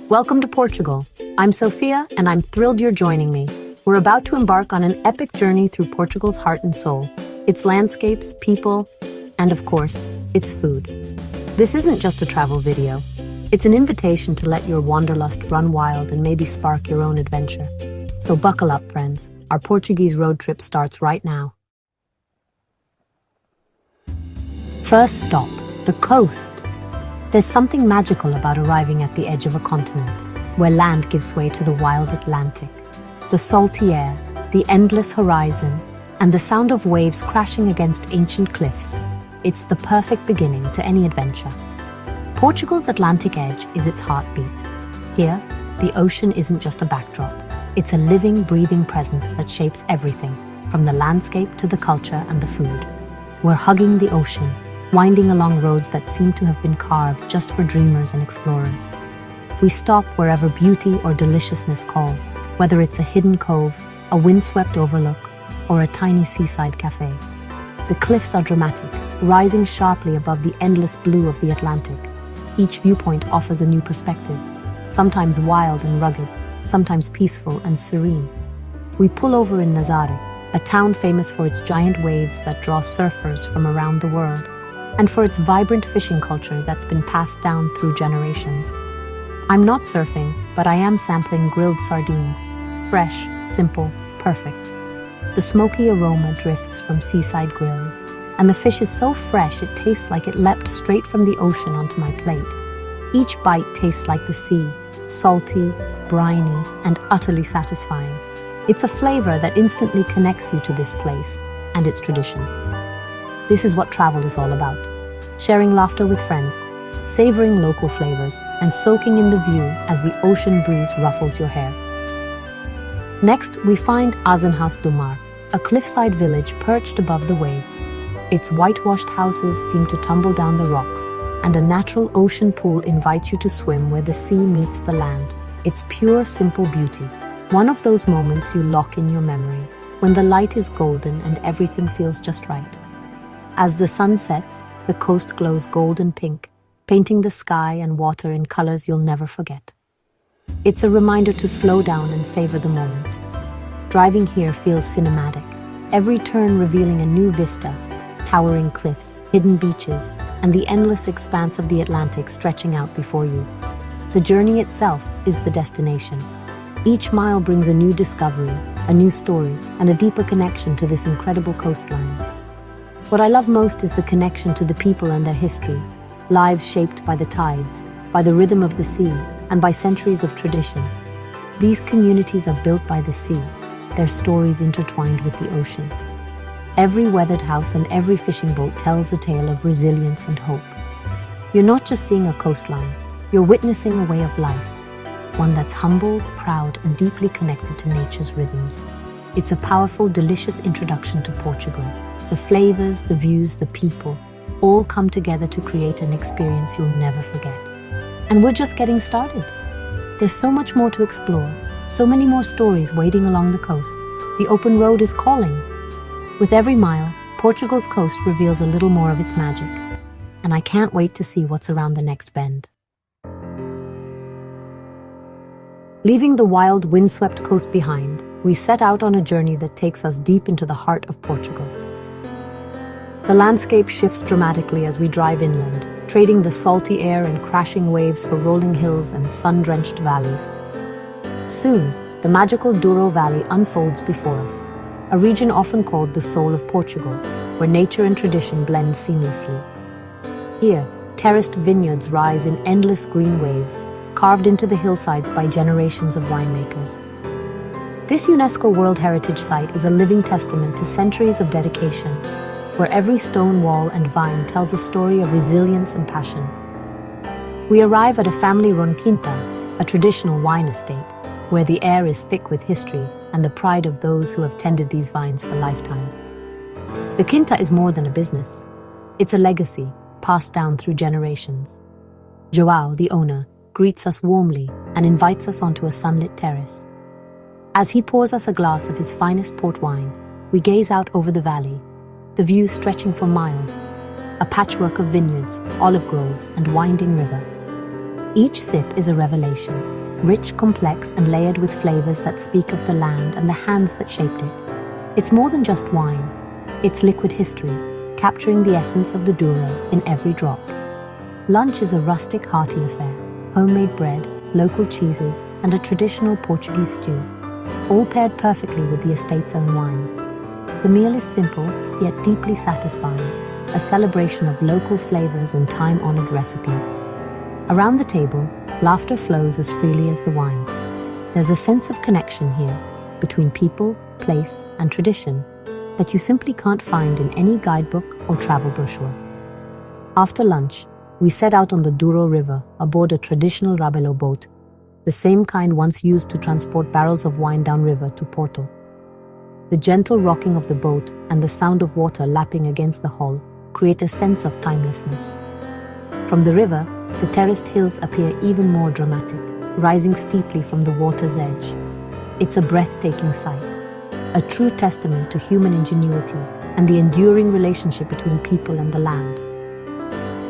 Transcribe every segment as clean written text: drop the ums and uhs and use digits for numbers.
Welcome to Portugal. I'm Sophia, and I'm thrilled you're joining me. We're about to embark on an epic journey through Portugal's heart and soul, its landscapes, people, and of course, its food. This isn't just a travel video. It's an invitation to let your wanderlust run wild and maybe spark your own adventure. So buckle up, friends. Our Portuguese road trip starts right now. First stop, the coast. There's something magical about arriving at the edge of a continent, where land gives way to the wild Atlantic. The salty air, the endless horizon, and the sound of waves crashing against ancient cliffs. It's the perfect beginning to any adventure. Portugal's Atlantic edge is its heartbeat. Here, the ocean isn't just a backdrop. It's a living, breathing presence that shapes everything, from the landscape to the culture and the food. We're hugging the ocean, winding along roads that seem to have been carved just for dreamers and explorers. We stop wherever beauty or deliciousness calls, whether it's a hidden cove, a windswept overlook, or a tiny seaside cafe. The cliffs are dramatic, rising sharply above the endless blue of the Atlantic. Each viewpoint offers a new perspective, sometimes wild and rugged, sometimes peaceful and serene. We pull over in Nazaré, a town famous for its giant waves that draw surfers from around the world, and for its vibrant fishing culture that's been passed down through generations. I'm not surfing, but I am sampling grilled sardines. Fresh, simple, perfect. The smoky aroma drifts from seaside grills, and the fish is so fresh it tastes like it leapt straight from the ocean onto my plate. Each bite tastes like the sea, salty, briny, and utterly satisfying. It's a flavor that instantly connects you to this place and its traditions. This is what travel is all about. Sharing laughter with friends, savoring local flavors, and soaking in the view as the ocean breeze ruffles your hair. Next, we find Azenhaus do Mar, a cliffside village perched above the waves. Its whitewashed houses seem to tumble down the rocks, and a natural ocean pool invites you to swim where the sea meets the land. It's pure, simple beauty. One of those moments you lock in your memory, when the light is golden and everything feels just right. As the sun sets, the coast glows golden pink, painting the sky and water in colors you'll never forget. It's a reminder to slow down and savor the moment. Driving here feels cinematic, every turn revealing a new vista, towering cliffs, hidden beaches, and the endless expanse of the Atlantic stretching out before you. The journey itself is the destination. Each mile brings a new discovery, a new story, and a deeper connection to this incredible coastline. What I love most is the connection to the people and their history, lives shaped by the tides, by the rhythm of the sea, and by centuries of tradition. These communities are built by the sea, their stories intertwined with the ocean. Every weathered house and every fishing boat tells a tale of resilience and hope. You're not just seeing a coastline, you're witnessing a way of life, one that's humble, proud, and deeply connected to nature's rhythms. It's a powerful, delicious introduction to Portugal. The flavors, the views, the people, all come together to create an experience you'll never forget. And we're just getting started. There's so much more to explore, so many more stories waiting along the coast. The open road is calling. With every mile, Portugal's coast reveals a little more of its magic. And I can't wait to see what's around the next bend. Leaving the wild, windswept coast behind, we set out on a journey that takes us deep into the heart of Portugal. The landscape shifts dramatically as we drive inland, trading the salty air and crashing waves for rolling hills and sun-drenched valleys. Soon, the magical Douro Valley unfolds before us, a region often called the soul of Portugal, where nature and tradition blend seamlessly. Here, terraced vineyards rise in endless green waves, carved into the hillsides by generations of winemakers. This UNESCO World Heritage Site is a living testament to centuries of dedication, where every stone wall and vine tells a story of resilience and passion. We arrive at a family-run quinta, a traditional wine estate, where the air is thick with history and the pride of those who have tended these vines for lifetimes. The quinta is more than a business. It's a legacy, passed down through generations. João, the owner, greets us warmly and invites us onto a sunlit terrace. As he pours us a glass of his finest port wine, we gaze out over the valley, the view stretching for miles, a patchwork of vineyards, olive groves, and winding river. Each sip is a revelation, rich, complex, and layered with flavors that speak of the land and the hands that shaped it. It's more than just wine. It's liquid history, capturing the essence of the Douro in every drop. Lunch is a rustic, hearty affair. Homemade bread, local cheeses, and a traditional Portuguese stew, all paired perfectly with the estate's own wines. The meal is simple, yet deeply satisfying, a celebration of local flavors and time-honored recipes. Around the table, laughter flows as freely as the wine. There's a sense of connection here, between people, place, and tradition, that you simply can't find in any guidebook or travel brochure. After lunch, we set out on the Douro River aboard a traditional rabelo boat, the same kind once used to transport barrels of wine downriver to Porto. The gentle rocking of the boat and the sound of water lapping against the hull create a sense of timelessness. From the river, the terraced hills appear even more dramatic, rising steeply from the water's edge. It's a breathtaking sight, a true testament to human ingenuity and the enduring relationship between people and the land.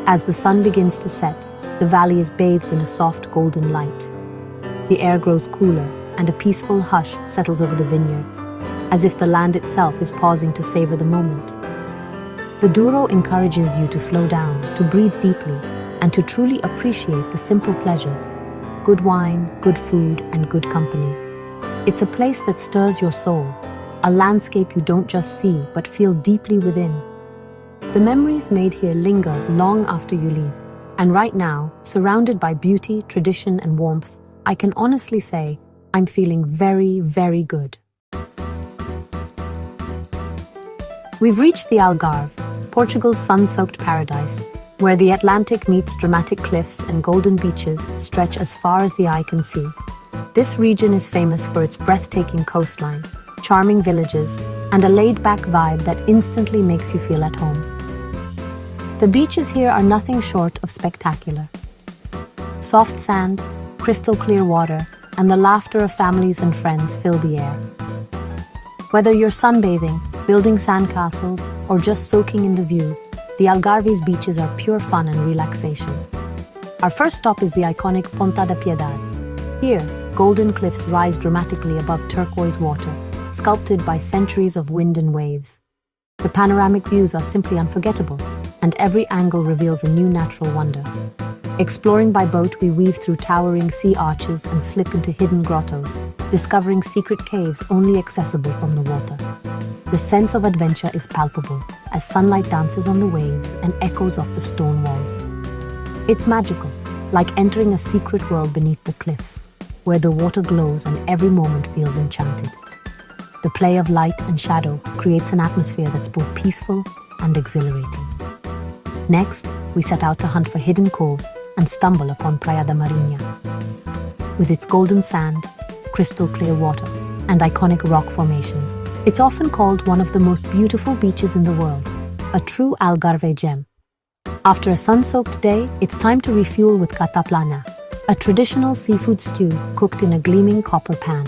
As the sun begins to set, the valley is bathed in a soft golden light. The air grows cooler, and a peaceful hush settles over the vineyards, as if the land itself is pausing to savor the moment. The Douro encourages you to slow down, to breathe deeply, and to truly appreciate the simple pleasures: good wine, good food, and good company. It's a place that stirs your soul, a landscape you don't just see but feel deeply within. The memories made here linger long after you leave. And right now, surrounded by beauty, tradition, and warmth, I can honestly say I'm feeling very, very good. We've reached the Algarve, Portugal's sun-soaked paradise, where the Atlantic meets dramatic cliffs and golden beaches stretch as far as the eye can see. This region is famous for its breathtaking coastline, charming villages, and a laid-back vibe that instantly makes you feel at home. The beaches here are nothing short of spectacular. Soft sand, crystal clear water, and the laughter of families and friends fill the air. Whether you're sunbathing, building sandcastles, or just soaking in the view, the Algarve's beaches are pure fun and relaxation. Our first stop is the iconic Ponta da Piedade. Here, golden cliffs rise dramatically above turquoise water, sculpted by centuries of wind and waves. The panoramic views are simply unforgettable, and every angle reveals a new natural wonder. Exploring by boat, we weave through towering sea arches and slip into hidden grottos, discovering secret caves only accessible from the water. The sense of adventure is palpable as sunlight dances on the waves and echoes off the stone walls. It's magical, like entering a secret world beneath the cliffs, where the water glows and every moment feels enchanted. The play of light and shadow creates an atmosphere that's both peaceful and exhilarating. Next, we set out to hunt for hidden coves and stumble upon Praia da Marinha. With its golden sand, crystal clear water, and iconic rock formations, it's often called one of the most beautiful beaches in the world, a true Algarve gem. After a sun-soaked day, it's time to refuel with cataplana, a traditional seafood stew cooked in a gleaming copper pan.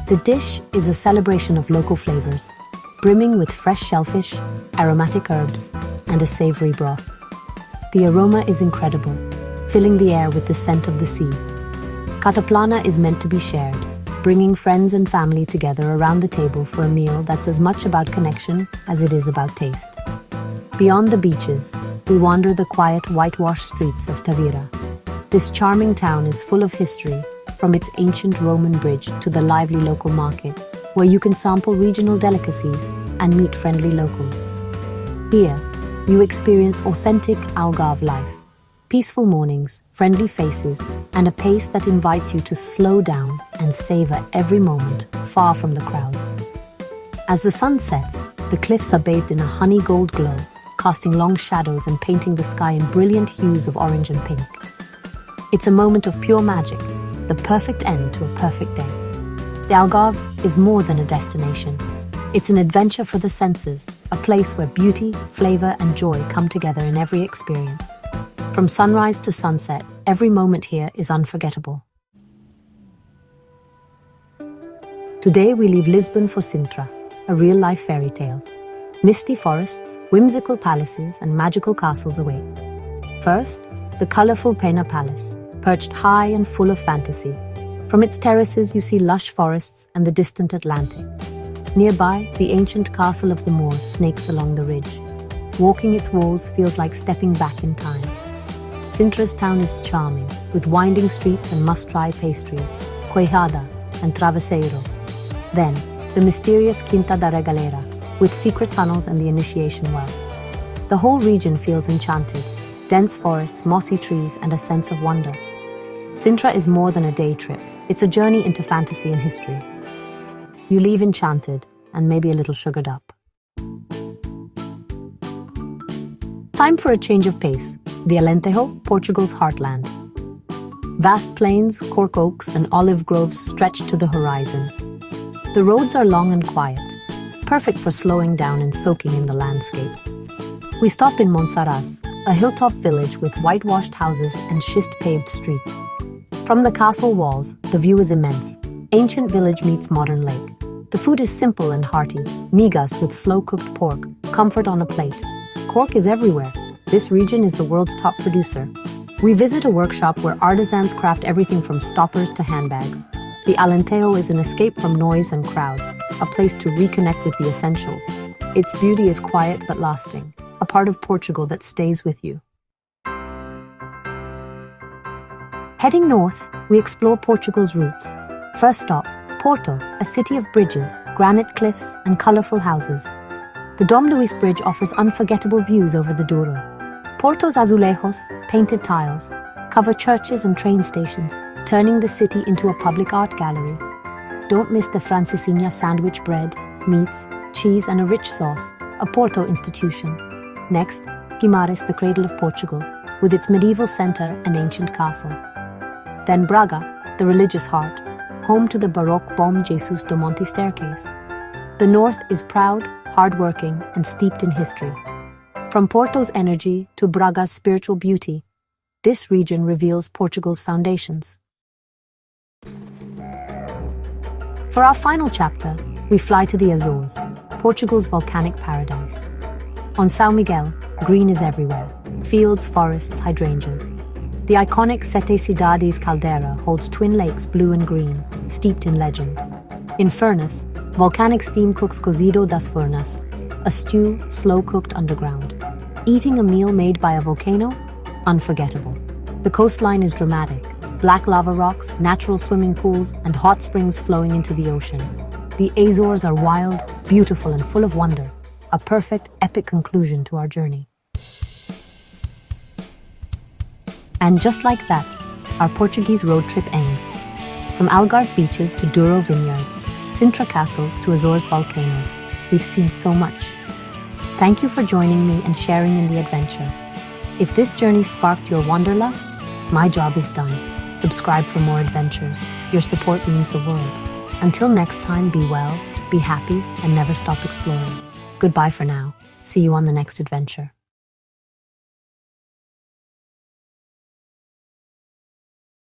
The dish is a celebration of local flavors, brimming with fresh shellfish, aromatic herbs, and a savory broth. The aroma is incredible, filling the air with the scent of the sea. Cataplana is meant to be shared, bringing friends and family together around the table for a meal that's as much about connection as it is about taste. Beyond the beaches, we wander the quiet, whitewashed streets of Tavira. This charming town is full of history, from its ancient Roman bridge to the lively local market, where you can sample regional delicacies and meet friendly locals. Here, you experience authentic Algarve life, peaceful mornings, friendly faces, and a pace that invites you to slow down and savor every moment far from the crowds. As the sun sets, the cliffs are bathed in a honey gold glow, casting long shadows and painting the sky in brilliant hues of orange and pink. It's a moment of pure magic, the perfect end to a perfect day. The Algarve is more than a destination. It's an adventure for the senses, a place where beauty, flavor, and joy come together in every experience. From sunrise to sunset, every moment here is unforgettable. Today we leave Lisbon for Sintra, a real-life fairy tale. Misty forests, whimsical palaces, and magical castles await. First, the colorful Pena Palace, perched high and full of fantasy. From its terraces, you see lush forests and the distant Atlantic. Nearby, the ancient castle of the Moors snakes along the ridge. Walking its walls feels like stepping back in time. Sintra's town is charming, with winding streets and must-try pastries, queijada and travesseiro. Then, the mysterious Quinta da Regalera, with secret tunnels and the initiation well. The whole region feels enchanted, dense forests, mossy trees, and a sense of wonder. Sintra is more than a day trip. It's a journey into fantasy and history. You leave enchanted and maybe a little sugared up. Time for a change of pace. The Alentejo, Portugal's heartland. Vast plains, cork oaks, and olive groves stretch to the horizon. The roads are long and quiet, perfect for slowing down and soaking in the landscape. We stop in Monsaraz, a hilltop village with whitewashed houses and schist-paved streets. From the castle walls, the view is immense. Ancient village meets modern lake. The food is simple and hearty, migas with slow-cooked pork, comfort on a plate. Cork is everywhere. This region is the world's top producer. We visit a workshop where artisans craft everything from stoppers to handbags. The Alentejo is an escape from noise and crowds, a place to reconnect with the essentials. Its beauty is quiet but lasting, a part of Portugal that stays with you. Heading north, we explore Portugal's roots. First stop, Porto, a city of bridges, granite cliffs, and colorful houses. The Dom Luís Bridge offers unforgettable views over the Douro. Porto's azulejos, painted tiles, cover churches and train stations, turning the city into a public art gallery. Don't miss the Francesinha sandwich bread, meats, cheese, and a rich sauce, a Porto institution. Next, Guimarães, the cradle of Portugal, with its medieval center and ancient castle. Then Braga, the religious heart, home to the Baroque Bom Jesus do Monte staircase. The north is proud, hard-working, and steeped in history. From Porto's energy to Braga's spiritual beauty, this region reveals Portugal's foundations. For our final chapter, we fly to the Azores, Portugal's volcanic paradise. On São Miguel, green is everywhere. Fields, forests, hydrangeas. The iconic Sete Cidades caldera holds twin lakes, blue and green, steeped in legend. In Furnace, volcanic steam cooks cozido das furnas, a stew slow-cooked underground. Eating a meal made by a volcano? Unforgettable. The coastline is dramatic. Black lava rocks, natural swimming pools, and hot springs flowing into the ocean. The Azores are wild, beautiful, and full of wonder. A perfect, epic conclusion to our journey. And just like that, our Portuguese road trip ends. From Algarve beaches to Douro vineyards, Sintra castles to Azores volcanoes, we've seen so much. Thank you for joining me and sharing in the adventure. If this journey sparked your wanderlust, my job is done. Subscribe for more adventures. Your support means the world. Until next time, be well, be happy, and never stop exploring. Goodbye for now. See you on the next adventure.